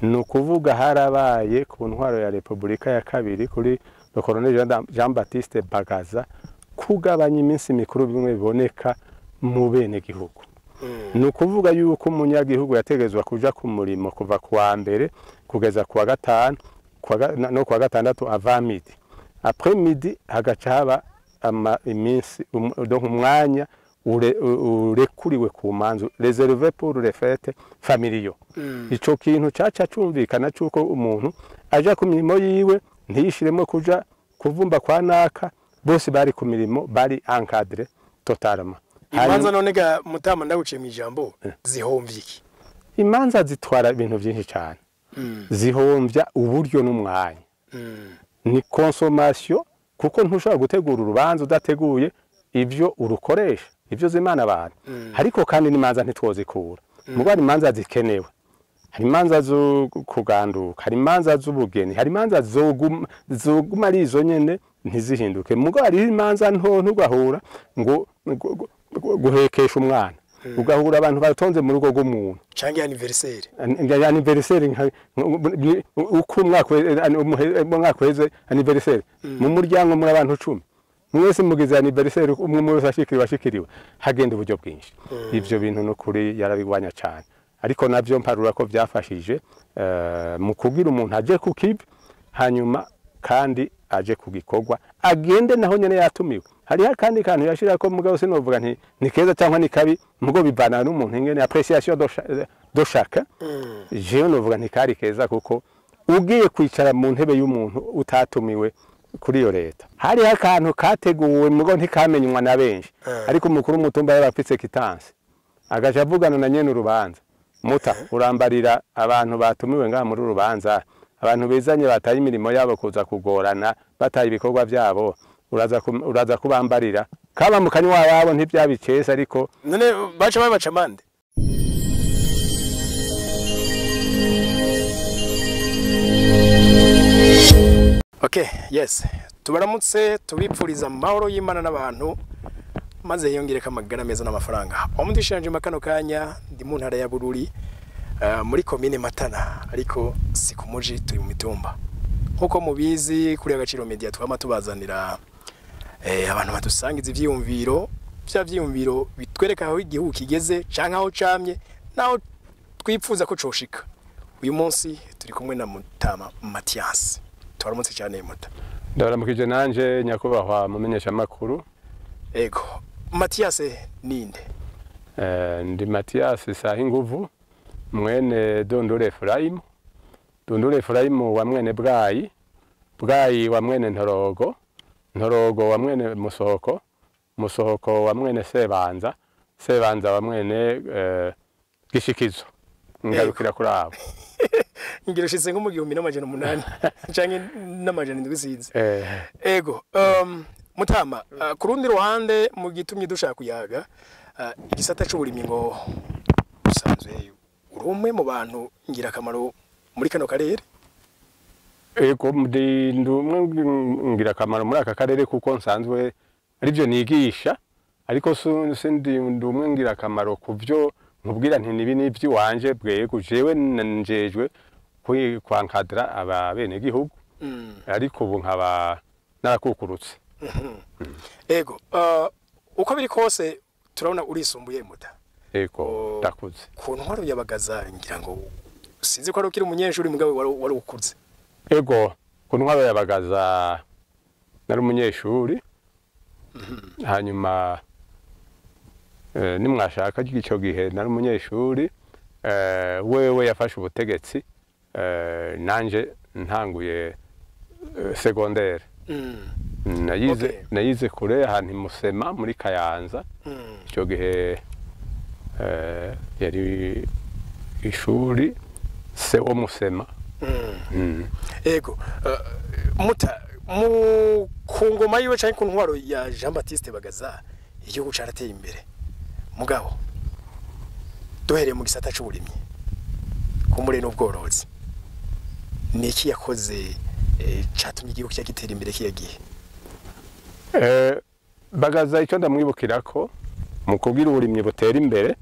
nukuvuga harabaye ku ntwaro ya Republika ya kabiri kuri le colonel Jean Baptiste Bagaza kugabanya iminsi mikuru bimwe biboneka mu bene gihugu. Nukuvuga yuko umunyagihugu yategezwa kuja ku murimo kuva kuwa mbere kugeza kuwa gatanu no kuwa gatandatu avant midi. Après midi hagaca haba iminsi donc umwanya urekuriwe ku manzu réservé pour les fêtes familiaux. Ico kintu caca cumvikana cuko umuntu aja ku mirimo yiwe ntiyishiremo kuja kuvumba kwa naka, bose bari ku mirimo bari encadré totalement. Imanza nonega Mutama ndaguciye mu ijambo zihomvye iki? Imanza zitwara ibintu byinshi cyane. Zihomvya uburyo n'umwanya. Ni consommation kuko ntushobora gutegura urubanza udateguye ibyo urukoresha, ibyo zimana abantu. Ariko kandi n'imanza ntitwozikura. Mugari imanza zikenewe. Hari imanza zo kuganduka, hari imanza z'ubugeni, hari imanza zoguma ari izo nyene ntizihinduke. Mugari imanza nto ntugahura ngo guhekesha umwana. Ugahura abantu batonze mu rugo rw'umuntu. Canke anniversaire. Anniversaire uko umwaka weze anniversaire. Mu muryango muri abantu 10. Mwese mugize anniversaire umwe wese ashikiriwe hagenda uburyo bwinshi. Ivyo bintu no kuri yarabigwanya cyane. Ariko navyo mparura ko byafashije mu kugira umuntu aje ku kibi hanyuma kandi aje kugikorwa agende naho nyene yatumiwe. Hari kandi kantu yashira ko mugabo sinovuga nti ni keza cyangwa ni kabi mugo bivana n'umuntu ingene appréciation de chacun. Je novuga nti kari keza kuko ugiye kwicara mu ntebe y'umuntu utatumiwe kuri yo leta. Hari akantu kateguwe mugo ntikamenywa na benshi. Ariko umukuru mutumba yarafitse kitansi. Agaje avugana na nyene urubanza. Muta urambarira abantu batumiwe nga muri urubanza. Abantu bezanye bataye imirimo yabo kuza kugorana bataye ibikorwa byabo uraza kubambarira kaba mu kanywa wabo ntibyabicesa ariko none baca babaca mande. Okay, yes. Tubaramutse tubipfuriza amahoro y'Imana n'abantu maze yongereka amagara meza n'amafaranga. Omudishanje makano kanya ndi mu ntara ya Bururi muri commune Matana ariko si ku muji turi mu mitumba. Nkuko mubizi kuri Agaciro Media twama tubazanira abantu badusangiza ivyiyumviro bitwereka aho igihugu kigeze canke aho camye naho twipfuza ko coshika. Uyu munsi turi kumwe na Mutama Mathias. Twaramutse cyane Muta. Ndaramukije nanje nyakubahwa mumenyesha makuru. Ego. Mathias ninde? Ndi Mathias Sahinguvu mwene Dondore Ephraim. Dondore Ephraim wa mwene Bwayi. Bwayi wa mwene Ntorogo. Ntorogo wa mwene Musohoko. Musohoko wa mwene Sebanza. Sebanza wa mwene Gishikizo. Ngarukira kuri abo. Ingiro shitse nko mu 1800 canke n'amajana ndwisinze. Ego. Mutama kurundi ruhande mu gitumye dushaka kuyaga igisata cy'uburimyi ngo usanzwe urumwe mu bantu ngira kamaro muri kano karere. Ego ndumwe ngira kamaro muri aka karere kuko nsanzwe ari byo nigisha ariko sindi ndumwe ngira kamaro kuvyo nkubwira nti nibi nivyo wanje bwego jewe njejwe kwankadra ababene gihugu. Ariko ubu nkaba narakukurutse. Ego uko biri kose turabona urisumbuye Muta. Ego ndakuze. Ku ntwaro y'abagaza ngira ngo sinzi ko ari ukiri umunyeshuri mugabo wari ukuze. Ego ku ntwaro y'abagaza nari umunyeshuri. Hanyuma nimwashaka ico gihe nari umunyeshuri wewe yafashe ubutegetsi nanje ntanguye secondaire. Nayize kure ahantu Musema muri Kayanza. Icyo gihe yari ishuri se wo Musema. Ego Muta mu kungoma yiwe cyane ku ntwaro ya Jean Baptiste Bagaza igihugu carateye imbere mugabo dohereye mu gisata cy'uburimyi kumure n'ubworozi niki yakoze catumye igihugu cyagitera imbere kiyagiye. Bagaza icyo ndamwibukira ko mu kugira uburimyi butera imbere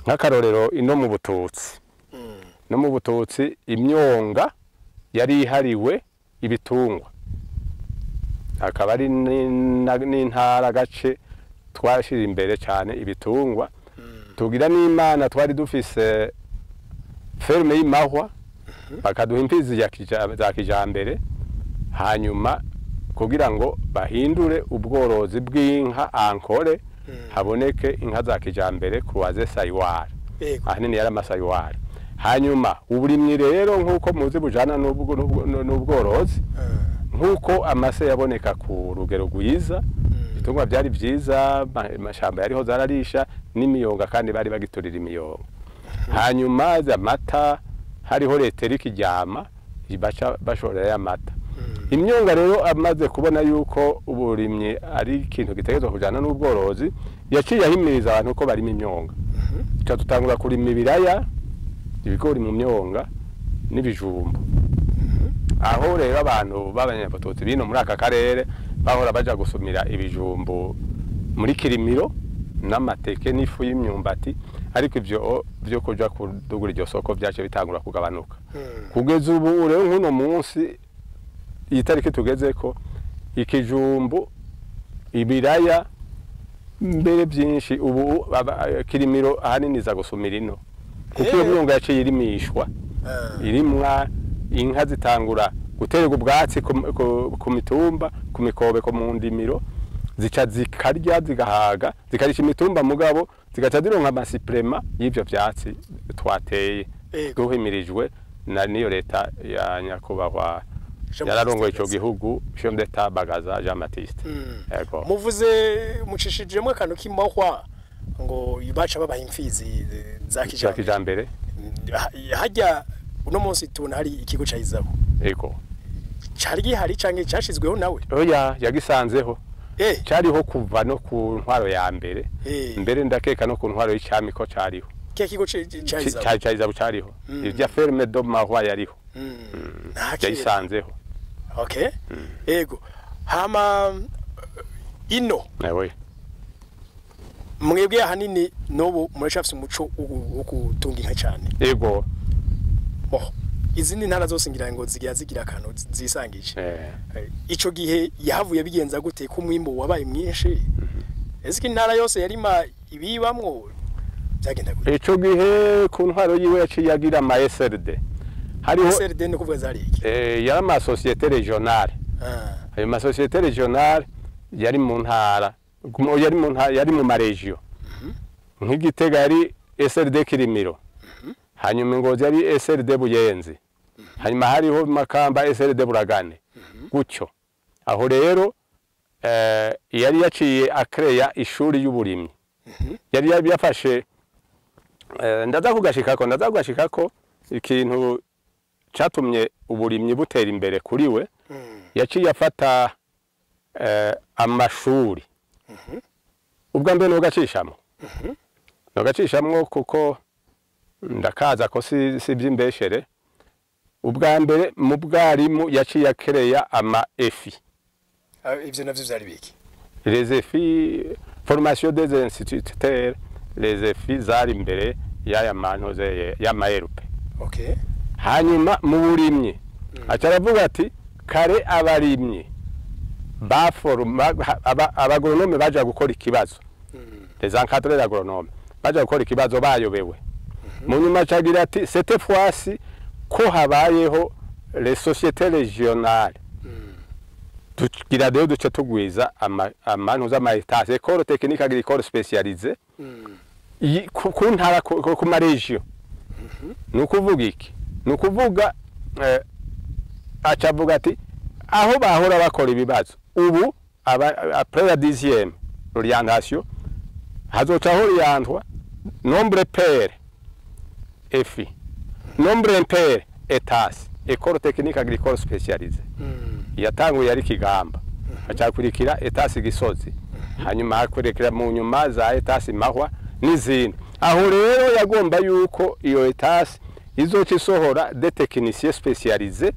nk'akarorero ino mu Bututsi. no mu Bututsi imyonga yari ihariwe ibitungwa, akaba ari n'intara gace twashira imbere cyane ibitungwa. Tugira n'Imana twari dufise ferme y'Imahwa, bakaduha imfizi za kijambere, hanyuma kugira ngo bahindure ubworozi bw'inka ankore, haboneke inka za kijambere kuwaze sayiwari, ahanini yari amasayiwari. Hanyuma uburimyi rero nk'uko muzi bujana n'ubworozi, nk'uko amase yaboneka ku rugero rwiza, ibitungwa byari byiza, amashamba yariho zararisha n'imiyonga kandi bari bagiturira imiyonga. Hanyuma amata hariho leteri ikiryama baca bashorera amata. Imyonga rero amaze kubona yuko uburimyi ari ikintu gitegerezwa kujana n'ubworozi, yaciye ahimiriza abantu ko barimo imyonga. Tutangura kurima ibiraya, ibigori mu myonga n'ibijumbu. Aho rero abantu b'abanyabututsi bino muri aka karere bahora baja gusumira ibijumbu muri Kirimiro n'amateke n'ifu y'imyumbati, ariko ivyo byo kuja kudugura iryo soko byaje bitangura kugabanuka. Kugeza ubu rero nk'uno munsi itariki tugezeko, ikijumbu, ibiraya, mbere byinshi ubu Kirimiro ahanini za gusumira ino, kuko iyo myonga yaciye irimishwa, irimwa inka zitangura guterwa ubwatsi ku mitumba, ku mikobeko mu ndimiro, zica zikarya zigahaga, zikarisha imitumba mugabo zigaca zironka amasiprema y'ivyo vyatsi twateye duhimirijwe na niyo leta ya nyakubahwa yararongoye ico gihugu, chef d'etat Bagaza Jean Baptiste. Muvuze mucishijemwe akantu k'Imahwa ngo baca babaha imfizi za kijambere. Hajya uno munsi tubona hari ikigo ca Izabo. Ego. Cari gihari canke cashizweho nawe? Oya, yagisanzeho. Cariho kuva no ku ntwaro ya mbere. Mbere ndakeka no ku ntwaro y'icami ko cariho. Ke kigo ca Izabo cariho. Irya ferme do Mahwa yariho. Yagisanzeho. Okay. Ego. Hama ino. Ewe. Mwebwe ahanini nobo murashafise umuco wo gutunga inka cyane. Ego. Izindi ntara zose ngira ngo zigira akantu zisangije. Ico gihe yahavuye bigenza gute ku mwimbo wabaye mwinshi? Eziki ntara yose yarima ibibamwo byagenda gute? Ico gihe ku ntwaro yiwe yaciye yagira ama SRD. Hariho SRD no kuvuga zari iki? Yari ama société régionale. Ayo ma société régionale yari mu ntara, yari mu maregio. Nk'Igitega yari SRD Kirimiro. Hanyuma Ngozi yari SRD Buyenzi. Hanyuma hariho Makamba SRD Buragane. Gutyo. Aho rero yari yaciye akreya ishuri y'uburimyi. Yari yafashe ndaza kugashikako ikintu catumye uburimyi butera imbere kuri we. Yaciye afata amashuri. Ubwa mbere no gacishamo. No gacishamo kuko ndakaza ko si by'imbeshere. Ubwa mbere mu bwarimu yaciye akereya ama EFI. Ivyo navyo vyari biki? Les EFI, formation des instituteurs, les EFI zari imbere y'aya mantoze y'amaerupe. Okay. Hanyuma mu burimyi acaravuga ati kare abarimyi baforma abagoronome baje gukora ikibazo. Les encadreurs agronomes baje gukora ikibazo bayobewe. Mu nyuma cagira ati cette fois-ci ko habayeho les sociétés régionales. Tugira rero duce tugwiza amantu z'amaetage, école technique agricole spécialisée. Ku ntara ku maregio. Nukuvuga iki? Nukuvuga acavuga ati aho bahora bakora ibibazo ubu après la 10e orientation hazoca orientwa nombre pair EFI, nombre impair ETAS, école technique agricole spécialisée. Yatanguye ari Kigamba, acakurikira ETAS Gisozi, hanyuma hakurikira mu nyuma za ETAS Mahwa n'izindi. Aho rero yagomba yuko iyo ETAS izoca isohora des techniciens spécialisés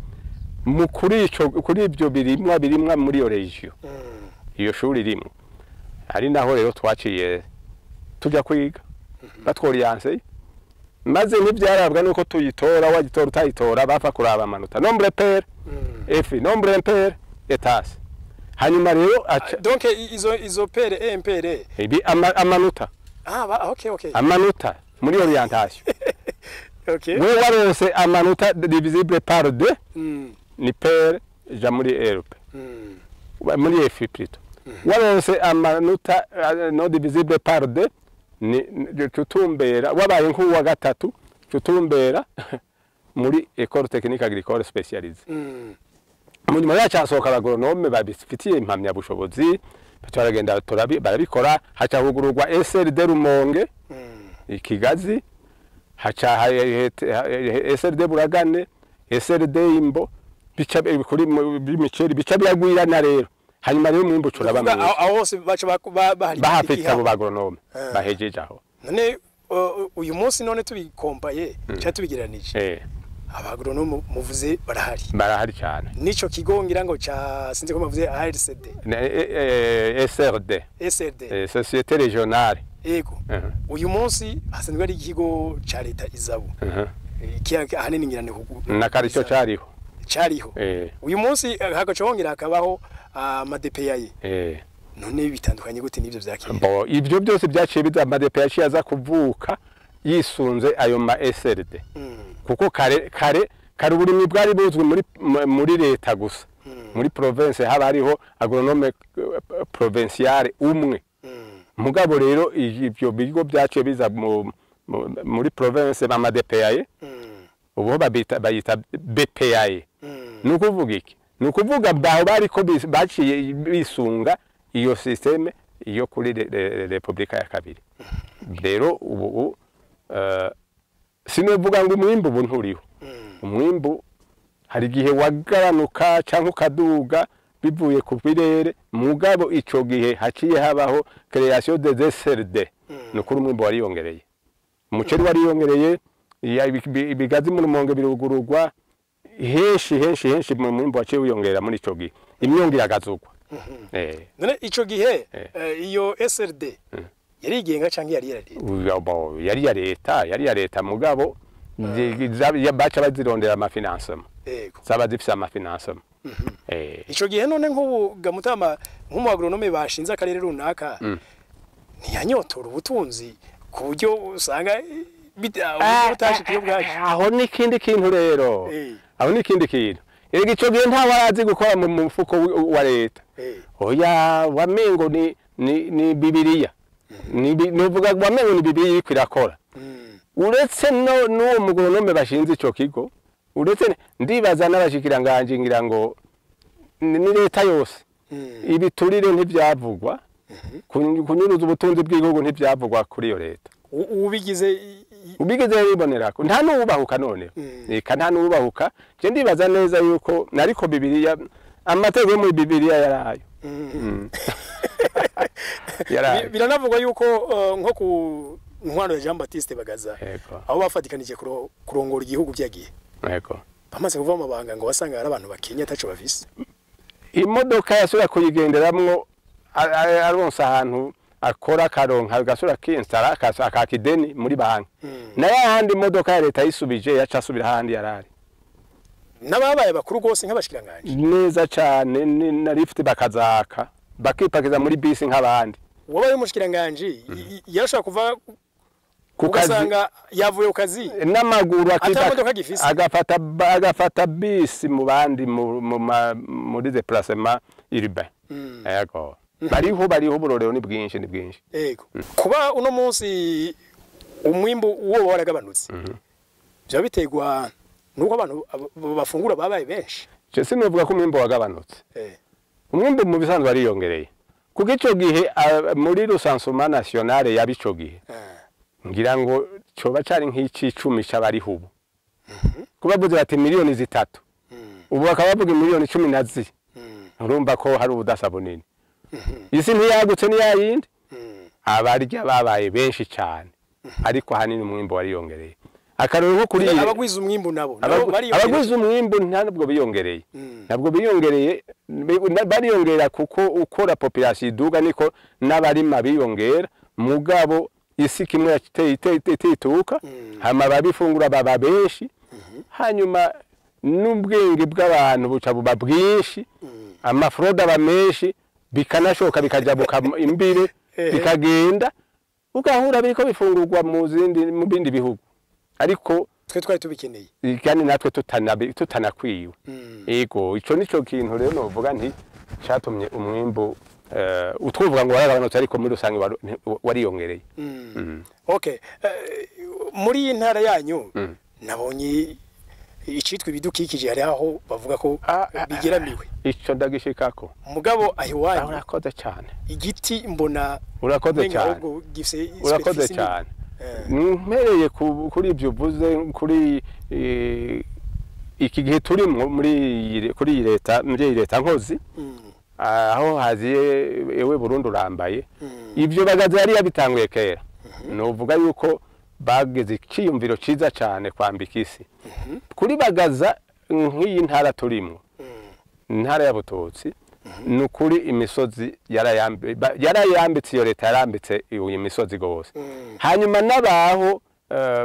mu kuri ibyo birimwa muri iyo region. Iyo shuri rimwe ari naho rero twaciye tujya kwiga batworiyanse maze ntibyarabwa nuko tuyitora wagitora utayitora bapfa kuraba amanota nombre pair f nombre impair etas hanyuma rero donc izo pair et impair ibi amanota okay amanota muri orientation okay we warose amanota divisible par 2 ni pair ja muri LP muri f plutôt warose amanota no divisible par 2 ni tutumbera wabaye nk'uwa gatatu tutumbera muri école technique agricole spécialisée mu nyuma yacasohoka abagoronome babifitiye impamya bushobozi bacaragenda barabikora haca hugururwa SRD Rumonge ikigazi haca SRD Buragane SRD Imbo bica kuri bimiceri bica byagwirana rero hanyuma rero mwimbo curaba mu aho hose baca bahafita abo bagoronome bahejeje aho none uyu munsi none tubikompaye cya tubigeranije abagoronome muvuze barahari cyane nico kigo ngira ngo ca sinze ko muvuze ARCD SRD Société Régionale yego uyu munsi hasanzwe ari ikigo ca leta izabu ahanini ngira ni na karico cariho uyu munsi hagaca hongera hakabaho amadepeyaye none bitandukanye gute n'ivyo vyakira ibyo byose byaciye biza amadepeyaye yaza kuvuka yisunze ayo ma SRD kuko kare uburimyi bwari buzwi muri leta gusa muri province haba hariho agronome provinciale umwe mugabo rero ibyo bigo byaciye biza muri province bamadepeyaye ubu bayita BPAE nukuvuga iki nukuvuga baho bariko baciye bisunga iyo systeme iyo kuri Republika ya kabiri rero ubu sinovuga ngo umwimbu ubu nturiho umwimbu hari gihe wagabanuka cyangwa ukaduga bivuye ku birere mugabo ico gihe haciye habaho création des SRD nukuri umwimbu wariyongereye umuceri wariyongereye ibigazi mu Rumonge birugururwa henshi mu mwimbu waciye wiyongera muri ico gihe imyongo iragazugwa none ico gihe iyo SRD yari igenga canke yari ya leta mugabo baca bazirondera amafinansema zaba zifise amafinansema ico gihe none nk'ubu gamutama nk'umugronome bashinze akarere runaka ntiyanyotora ubutunzi ku buryo usanga aho n'ikindi kintu rero aho n'ikindi kintu ega ico gihe nta warazi gukora mu mufuko wa leta oya wamengo ni bibiliya nuvuga wamengo ni bibiliya iriko irakora uretse n'uwo mugoronome bashinze ico kigo uretse ndibaza n'abashikiranganje ngira ngo ni leta yose ibiturire ntivyavugwa kunyuruza ubutunzi bw'igihugu ntivyavugwa kuri iyo leta ubigize bibonerako nta nubahuka none eka nta nubahuka je ndibaza neza yuko nariko bibiliya amategeko muri bibiliya yarayo biranavugwa yuko nko ku ntwaro ya Jean Baptiste Bagaza aho bafatikanije kurongora igihugu byagiye bamaze kuva mu mabanga ngo wasanga hari abantu bakenya taco bafise imodoka yasura kuyigenderamwo aronsa ahantu akora karonka gasura kinstara akakideni muri banki naye ahandi imodoka ya leta yisubije yaca asubira ahandi yarari n'ababaye bakuru gose nk'abashikiranganje neza cyane na lift bakazaka bakipakiza muri bisi nk'abandi wabaye umushikiranganje yarashaka kuva kugasanga yavuye ukazi n'amaguru agafata bisi mu bandi muri déplacement urbain yego bariho burorero ni bwinshi yego kuba uno munsi umwimbu uwo waragabanutse byo bitegwa nuko abantu bafungura babaye benshi je sinovuga ko umwimbu wagabanutse umwimbu mu bisanzwe ariyongereye kuko ico gihe muri recensement national yabico gihe ngira ngo coba cari nk'icicumi c'abariho ubu kubavuze bati miliyoni 3 ubu bakabavuga miliyoni 10 urumva ko hari ubudasa bunini isi ntiyagutse ni yayindi abarya babaye benshi cyane ariko hanini umwimbo wariyongereye akarero nko kuri abagwiza umwimbo nabo abagwiza umwimbo ntabwo biyongereye ntabwo biyongereye bariyongera kuko ukora population iduga niko n'abarima biyongera mugabo isi kimwe itituka hama babifungura baba benshi hanyuma n'ubwenge bw'abantu buca buba bwinshi amafroda aba menshi bikanashoka bikajabuka imbire bikagenda ugahura biriko bifungurwa mu bindi bihugu ariko twe twari tubikeneye kandi natwe tutanakwiwe yego ico nico kintu rero novuga nti cyatumye umwimbo utwuvuga ngo waragabanutse ariko muri rusange wariyongereye okay muri iyi ntara yanyu nabonye icitwa ibidukikije hari aho bavuga ko bigeramiwe ico ndagishikako mugabo ahiwanyu urakoze cyane igiti mbona urakoze cyane mpereye kuri ibyo uvuze kuri iki gihe turi kuri iyi leta nkozi aho haziye ewe Burundi urambaye ibyo bagaze yari yabitanguye kera novuga yuko bageze ikiyumviro ciza cyane kwambika isi kuri bagaza nk'iyi ntara turimo intara ya Bututsi nukuri imisozi yarayambitse iyo leta yarambitse iyo misozi gose hanyuma nabaho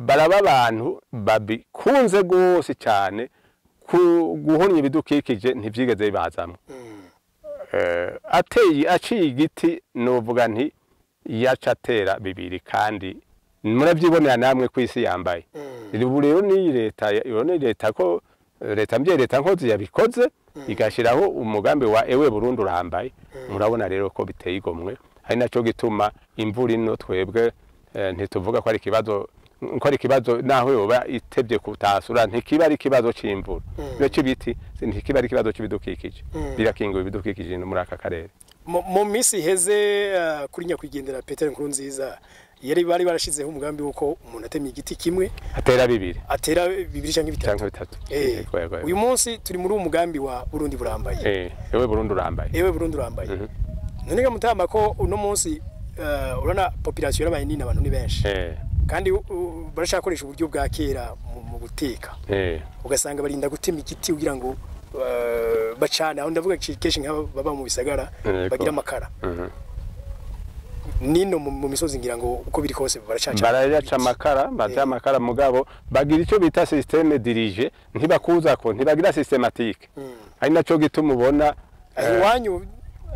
baraba abantu babikunze gose cyane guhonya ibidukikije ntivyigeze bibazamwe aciye igiti novuga nti yacatera bibiri kandi muravyibonera namwe kwisi yambaye ubu rero ni leta ko leta nkozi yabikoze igashiraho umugambi wa ewe Burundi urambaye murabona rero ko biteye igomwe ari naco gituma imvura ino twebwe ntituvuga ko ari ikibazo naho yoba itebye kutasura ntikiba ari ikibazo c'imvura no cibiti ntikiba ari ikibazo c'ibidukikije birakingiwe ibidukikije muri aka karere mu misi heze kuri nyakwigendera Petero Nkurunziza bari barashizeho umugambi wuko umuntu atemye igiti kimwe atera bibiri canke bitatu uyu munsi turi muri umugambi wa Burundi burambaye ewe Burundi urambaye none ga mutama ko uno munsi urana population y'abaye nini abantu ni benshi kandi barashakoresha uburyo bwa kera mu guteka ugasanga barinda gutema igiti kugira ngo bacana aho ndavuga kenshi nk'ababa mu bisagara bagira amakara nino mu misozi ngira ngo uko biri kose baraca amakara mugabo bagira icyo bita systeme dirige ntibakuzako ntibagira systematique ari naco gituma ubona iwanyu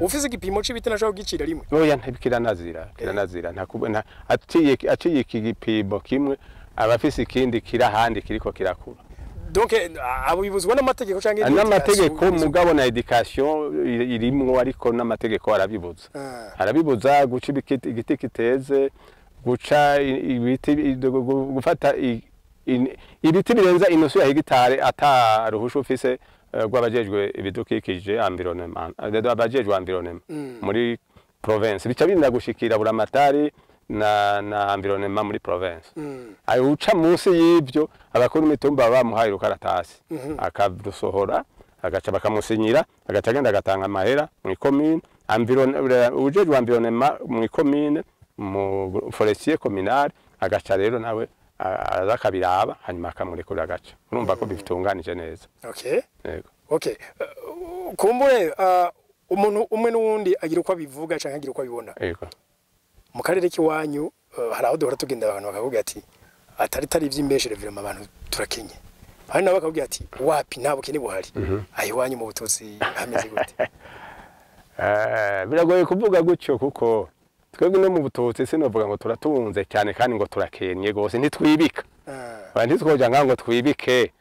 ufise igipimo c'ibiti nashaka gicira rimwe oya kiranazira ntakubona aciye iki gipimo kimwe abafise ikindi kirahandi kiriko kirakura donc abo bibuzwa n'amategeko canke n'amategeko mugabo na education irimwo ariko n'amategeko arabibuza guca igiti kiteze guca ibiti gufata ibiti birenza inusu ya hegitare ataruhusha ufise rw'abajejwe ibidukikije abajejwe environnement muri province bica birinda gushikira buramatari na environnement muri province ayo uca munsi y'ibyo abakuru imitumba bamuhaye rukaratasi akarusohora agaca bakamusinyira agaca agenda agatanga amahera mu commune ujejwe environnement mu commune mu forestier communal agaca rero nawe azakabiraba hanyuma akamurekurira agaca urumva ko bitunganije neza okay kumbure umuntu umwe n'uwundi agira uko abivuga canke agira uko abibona mu karere k'iwanyu hari aho duhora tugenda abantu bakavuga ati atari ivy'imbeshere virema abantu turakenye hari nabo bakavuga ati wapi nta bukene buhari ahiwanyu mu Bututsi hameze gute biragoye kuvuga gutyo kuko twebwe no mu Bututsi sinovuga ngo turatunze cyane kandi ngo turakenye gose ntitwibika ntitwoja ngo twibike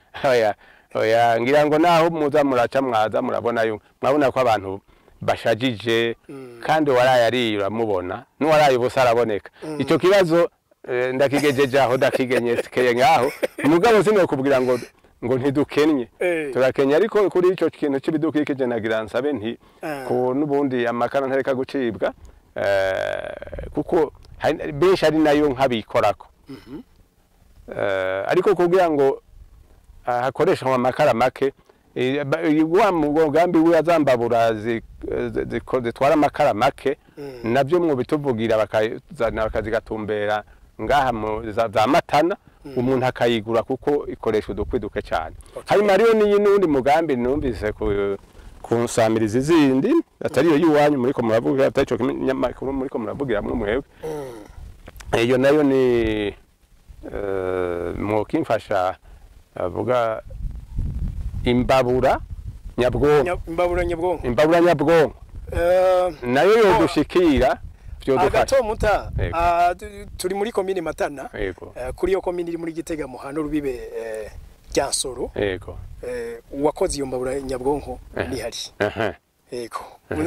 oya ngira ngo naho muza muraca mwaza murabona ko abantu bashajije kandi waraye ari uramubona n'uwaraye ubusa araboneka ico kibazo ndakigejeje aho dakigenyekeye ngaho umugabo sino kubwira ngo ntidukennye turakenya ariko kuri ico kintu c'ibidukikije nagira nsabe nti ko nubundi amakara ntareka gucibwa kuko benshi ari nayo nkabikorako ariko kugira ngo hakoresha amakara make wa mugambi w'azambabura zitwara amakara make nabyo mwo bituvugira bakazigatumbera ngaha za Matana umuntu akayigura kuko ikoresha udukwi duke cyane hanyuma rero n'undi mugambi numvise kunsamiriza izindi atari yo yiwanyu muriko muravuga ataco kinyamakuru muriko muravugira mwe mwebwe iyo nayo ni mukimfasha avuga imbabura nyabwonko. Imbabura nyabwonko nayo yo dushikira agato muta turi muri komine Matana kuri yo komine iri muri Gitega muhano rubibe ryansoro uwakoze iyo mbabura nyabwonko ni hari yego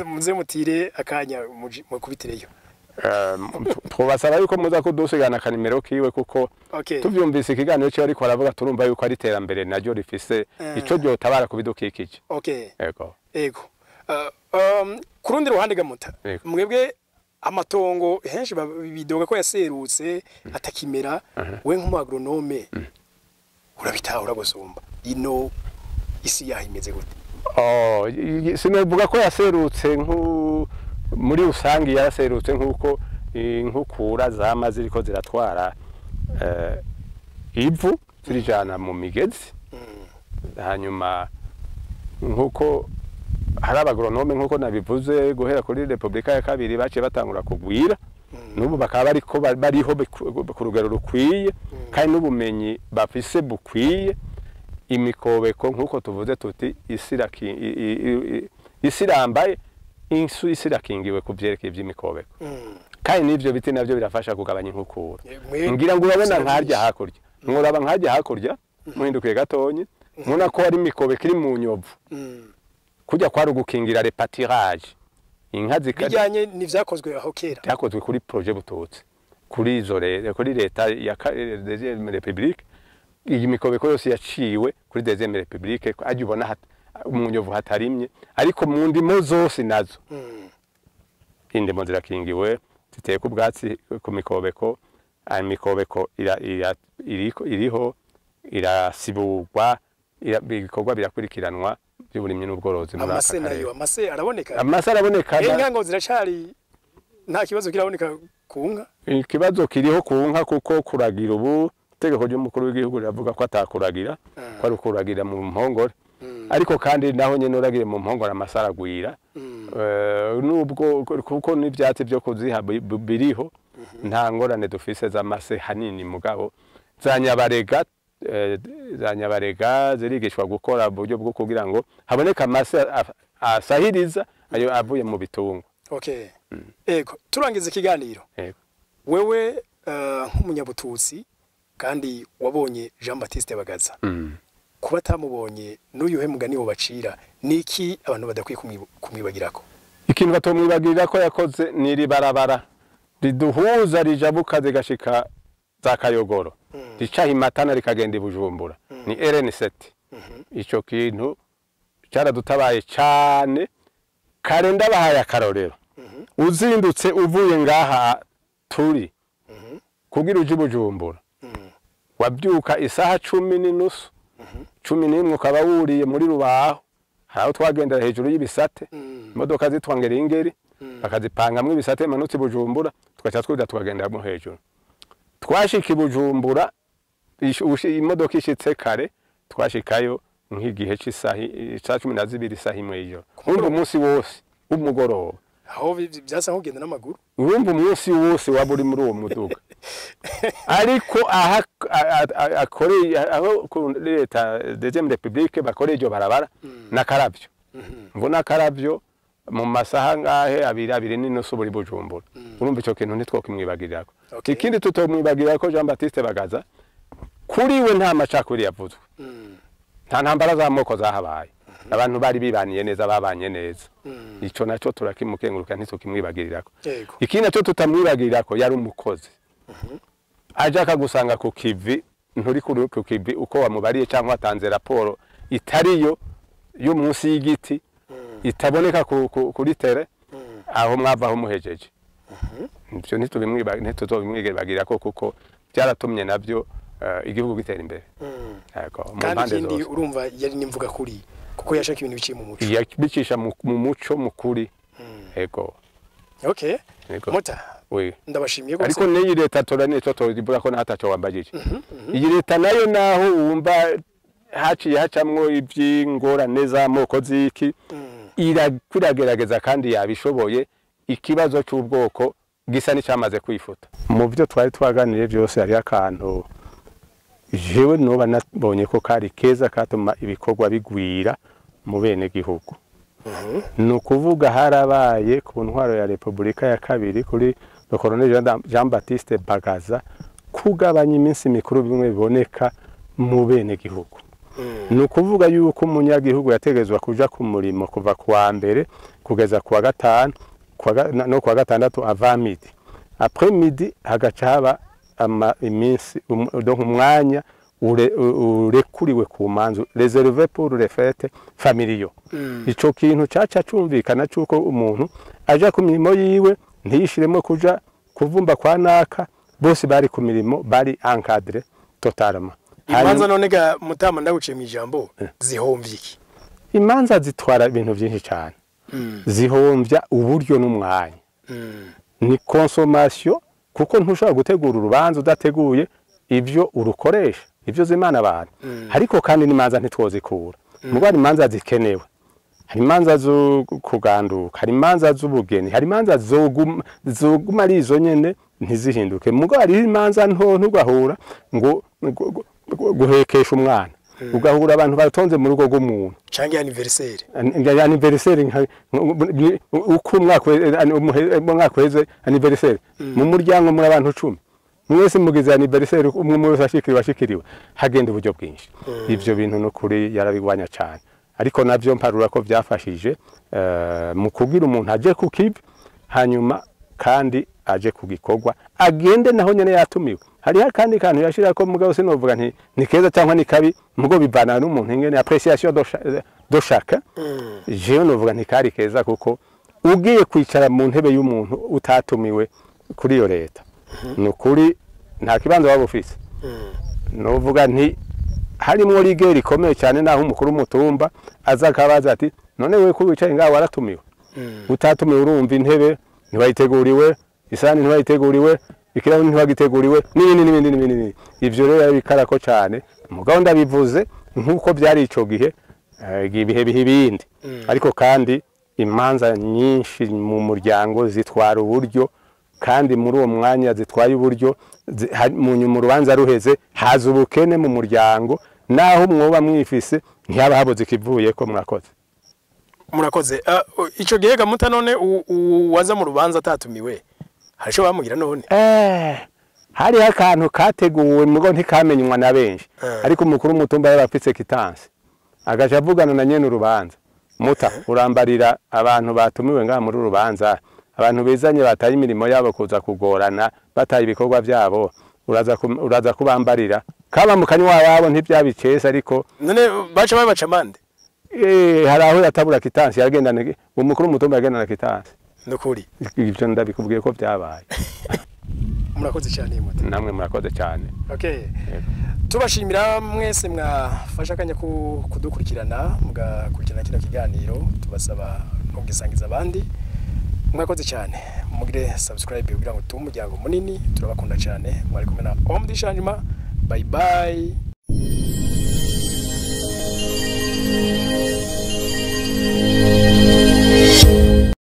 muze mutire akanya mu kubitireyo twabasaba yuko muza kudusigana kanimero kiwe kuko tuvyumvise ikiganiro cyo ariko aravuga turumva yuko ari terambere naryo rifise ico ryo tabara kubidukikije. Yego kurundi ruhande gamuta mwebwe amatongo henshi bidoga ko yaserutse atakimera we nk'umu agronome urabitahura gusumba ino isi yahimeze gute? Sinovuga ko yaserutse muri usangi yaraserutse nkuko inkukura zama ziriko ziratwara ivu zirijana mu migezi hanyuma nkuko hari abagronome nkuko nabivuze guhera kuri Republika ya kabiri bace batangura kugwira nubu bakaba bariko bariho ku rugero rukwiye kandi n'ubumenyi bafise bukwiye imikobeko nkuko tuvuze tuti isirambaye insu isirakingiwe kuvyerekeye vy'imikobeko kandi nivyo biti navyo birafasha kugabanya inkukura ngira ngo urabona nkarya hakurya ngoraba nkarya hakurya muhindukiye gatonyi muna ko ari imikobeko iri mu nyovu kujya kwari gukingira repatirage inka bijyanye n'ivyakozwe aho kera byakozwe kuri projet Bututsi kuri izore kuri leta ya Deuxième République iyi mikobeko yose yaciwe kuri Deuxième République aje ubona umunyovu hatarimye ariko mu ndimo zose nazo indimo zirakingiwe ziteye ku bwatsi ku mikobeko imikobeko iriho irasibugwa ibikorwa birakurikiranwa by'uburimyi n'ubworozi muri amase nayo amase araboneka inka ngo ziracari nta kibazo kiraboneka ku nka ikibazo kiriho ku nka kuko kuragira ubu itegeko ry'umukuru w'igihugu riravuga ko atakuragira ko ari ukuragira mu mpongore ariko kandi naho nyene uragire mu mpongore amasaragwira nubwo kuko n'ivyatsi byo kuziha biriho nta ngorane dufise z'amase hanini mugabo zanyabarega zirigishwa gukora buryo bwo kugira ngo haboneka amase asahiriza ayo avuye mu bitungo. Ego turangiza ikiganiro wewe nk'umunyabututsi kandi wabonye Jean Baptiste Bagaza kuba tamubonye n'uyuhe mugani wo bacira niki abantu badakwiye kumwibagirako? Ikintu batomwibagirira ko yakoze niri barabara riduhuza rijabuka zigashika za Kayogoro rica Matana rikagenda Bujumbura ni RN7 ico kintu cyaradutabaye cyane kare ndabahaye akarorero uzindutse uvuye ngaha turi kugira uje Bujumbura wabyuka isaha 10:30 11 ukaba wuriye muri Rubaho haho twagendera hejuru y'ibisate imodoka zitwangera ingeri bakazipangamwe ibisate manutse Bujumbura tugaca twida tukagenda mu hejuru twashika Bujumbura imodoka ishitse kare twashikayo nk'igihe cy'isahi 12 isaha imwe y'ijoro umva umunsi wose umugoroba aho byasa nkugenda n'amaguru urumva umunsi wose waburi muri uwo muduga ariko aha akore aho leta Deuxième République bakore iryo barabara nakaravyo mbona karavyo mu masaha ngahe abiri n'inusu buri Bujumbura urumva ico kintu ntitwokimwibagirirako ikindi tutomwibagira ko Jean Baptiste Bagaza kuri we nta macakuri yavuzwe nta ntambara z'amoko zahabaye abantu bari bibaniye neza babanye neza ico naco turakimukenguruka ntitokimwibagirirako ikindi naco tutamwibagirirako yari umukozi aja akagusanga ku kivi nturi ku kivi uko wamubariye cyangwa atanze raporo itariyo yo munsi y'igiti itaboneka kuri tere aho mwavaho muhejeje ivyo ntituzobimwibagirirako kuko byaratumye navyo igihugu gitera imbere kandi ikindi urumva yari nimvuga kuri kuko yashaka ibintu biciye mu muco yabicisha mu muco mukuri ego Mota ndabashimiye gose ariko neyi leta torane cyo torivuga ko natacho wambagije iyi leta nayo naho wumva haciye hacamwo ivy'ingorane z'amoko ziki iragerageza kandi yabishoboye ikibazo cy'ubwoko gisa n'icyamaze kwifuta mu byo twari twaganiriye byose hari akantu jewe noba nabonye ko kari keza katuma ibikorwa bigwira mu bene gihugu ni ukuvuga harabaye ku ntwaro ya Repubulika ya kabiri kuri le colonel Jean Baptiste Bagaza kugabanya iminsi mikuru bimwe biboneka mu bene gihugu ni ukuvuga yuko umunyagihugu yategezwa kuja ku murimo kuva kuwa mbere kugeza kuwa gatanu no kuwa gatandatu ava midi après midi hagaca haba iminsi donc umwanya urekuriwe ku manzu réservé pour les fêtes familiaux ico kintu caca cumvikana cuko umuntu aja ku mirimo yiwe ntiyishiremo kuja kuvumba kwa naka bose bari ku mirimo bari encadré totalement. Imanza none ga Mutama ndawuciye mu ijambo zihomvye iki? Imanza zitwara ibintu byinshi cyane zihomvya uburyo n'umwanya ni consommation kuko ntushobora gutegura urubanza udateguye ibyo urukoresha ibyo zimana abantu ariko kandi n'imanza ntitwozikura mugo hari imanza zikenewe hari imanza zo kuganduka hari imanza z'ubugeni hari imanza zoguma ari izo nyene ntizihinduke mugo hari imanza nto ntugahura ngo guhekesha umwana ugahura abantu batonze mu rugo rw'umuntu canke anniversaire uko umwaka weze anniversaire mu muryango muri abantu 10 mwese mugize anniversaire umwe wese ashikiriwe hagenda uburyo bwinshi ivyo bintu no kuri yarabigwanya cyane ariko navyo mparura ko byafashije mu kugira umuntu aje ku kibi hanyuma kandi aje kugikorwa agende naho nyene yatumiwe hari kandi kantu yashira ko mugabo sinovuga nti ni keza cyangwa ni kabi mugo bivana n'umuntu ingene appréciation do chacun je novuga nti kari keza kuko ugiye kwicara mu ntebe y'umuntu utatumiwe kuri yo leta nukuri nta kibanza waba ufise novuga nti harimo rigeri rikomeye cyane naho umukuru mutumba azakabaza ati none we ko wicaye ngaho waratumiwe utatumiwe urumva intebe ntibayiteguriwe isani ntibayiteguriwe ikiraho ntibagiteguriwe n'ibindi ivyo rero bikarako cyane mugabo ndabivuze nkuko byari ico gihe ibihe bihibindi ariko kandi imanza nyinshi mu muryango zitwara uburyo kandi muri uwo mwanya zitwaye uburyo mu rubanza ruheze haza ubukene mu muryango naho mwoba mwifise ntiyaba haboze kivuye ko murakoze ico gihe gamuta none waza mu rubanza atatumiwe harisho bamugira none hari akantu kateguwe mugo ntikamenywa na benshi ariko umukuru mutumba yarafitse kitansi agaje avugana na nyene urubanza muta urambarira abantu batumiwe ngaha muri urubanza abantu bezanye bataye imirimo yabo kuza kugorana bataye ibikorwa byabo uraza kubambarira kaba mu kanywa wabo ntibyabicese ariko none baca babaca mande hari aho yatabura kitansi yagendana umukuru mutumba yagendana kitansi nukuri ibyo ndabikubwiye ko byabaye murakoze cyane muti namwe murakoze cyane okay tubashimira mwese mwafasha kanya kudukurikirana mugakurikirana kino kiganiro tubasaba mugisangiza abandi mwakoze cyane mugire subscribe kugira ngo tumujyango munini turabakunda cyane mwari kumwe na Omdi Shanjuma bye bye